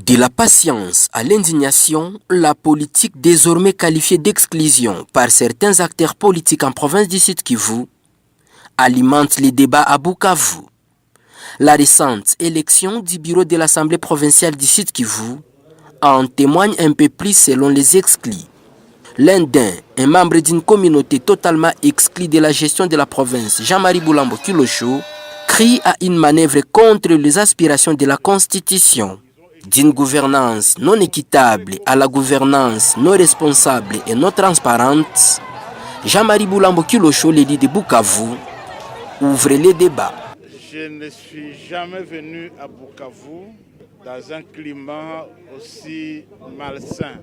De la patience à l'indignation, la politique désormais qualifiée d'exclusion par certains acteurs politiques en province du Sud Kivu alimente les débats à Bukavu. La récente élection du bureau de l'Assemblée provinciale du Sud Kivu en témoigne un peu plus selon les exclus. L'un d'eux, un membre d'une communauté totalement exclue de la gestion de la province, Jean-Marie Boulambo Kilosho, crie à une manœuvre contre les aspirations de la Constitution. D'une gouvernance non équitable à la gouvernance non responsable et non transparente, Jean-Marie Boulambo Kilosho, l'édit de Bukavu, ouvre les débats. Je ne suis jamais venu à Bukavu dans un climat aussi malsain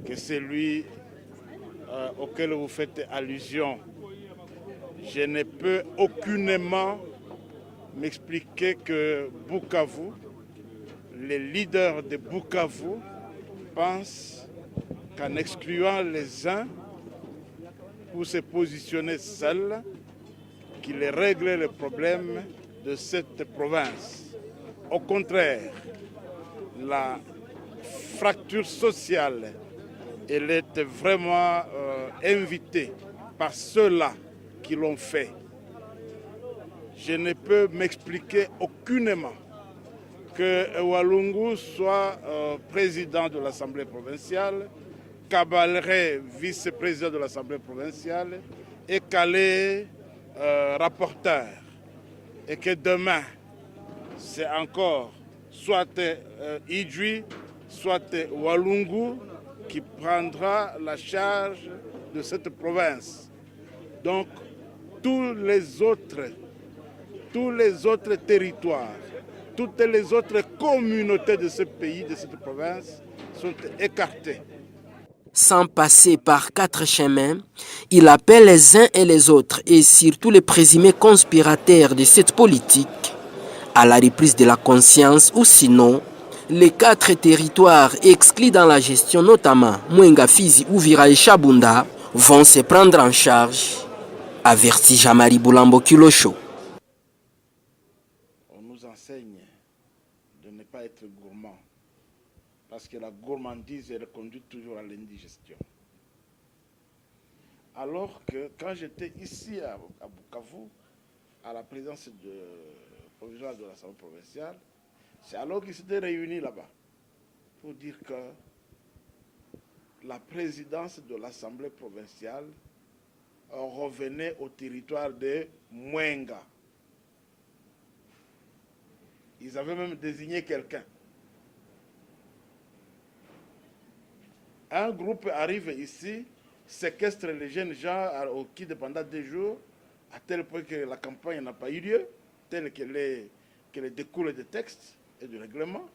que celui auquel vous faites allusion. Je ne peux aucunement m'expliquer que Bukavu, les leaders de Bukavu, pensent qu'en excluant les uns pour se positionner seuls, qu'ils règlent les problèmes de cette province. Au contraire, la fracture sociale, elle est vraiment invitée par ceux-là qui l'ont fait. Je ne peux m'expliquer aucunement que Walungu soit président de l'Assemblée provinciale, Kabalere vice-président de l'Assemblée provinciale et Calais rapporteur. Et que demain, c'est encore soit Idjui, soit Walungu qui prendra la charge de cette province. Donc, tous les autres territoires, toutes les autres communautés de ce pays, de cette province, sont écartées. Sans passer par quatre chemins, il appelle les uns et les autres, et surtout les présumés conspirateurs de cette politique, à la reprise de la conscience ou sinon, les quatre territoires exclus dans la gestion, notamment Mwenga, Fizi, Uvira et Chabunda, vont se prendre en charge, avertit Jean-Marie Boulambo Kilosho. On nous enseigne de ne pas être gourmand, parce que la gourmandise elle conduit toujours à l'indigestion. Alors que quand j'étais ici à Bukavu, à la présidence provisoire de l'Assemblée provinciale, c'est alors qu'ils s'étaient réunis là-bas pour dire que la présidence de l'Assemblée provinciale revenait au territoire de Mwenga. Ils avaient même désigné quelqu'un. Un groupe arrive ici, séquestre les jeunes gens qui pendant 2 jours, à tel point que la campagne n'a pas eu lieu, telle qu'elle découle des textes et du règlement,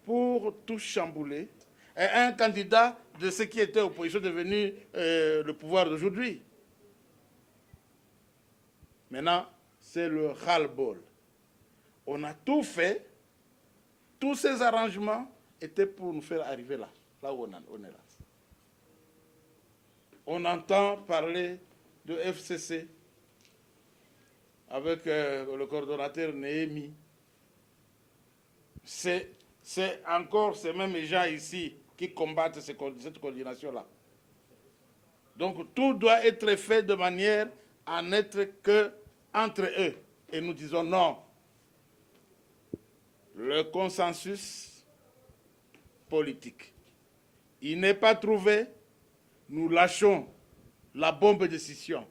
pour tout chambouler. Et un candidat de ce qui était opposition devenu le pouvoir d'aujourd'hui. Maintenant, c'est le ras-le-bol. On a tout fait, tous ces arrangements étaient pour nous faire arriver là où on est là. On entend parler de FCC avec le coordonnateur Néhémi. C'est encore ces mêmes gens ici qui combattent cette coordination-là. Donc tout doit être fait de manière à n'être qu'entre eux. Et nous disons non. Le consensus politique, il n'est pas trouvé. Nous lâchons la bombe de scission.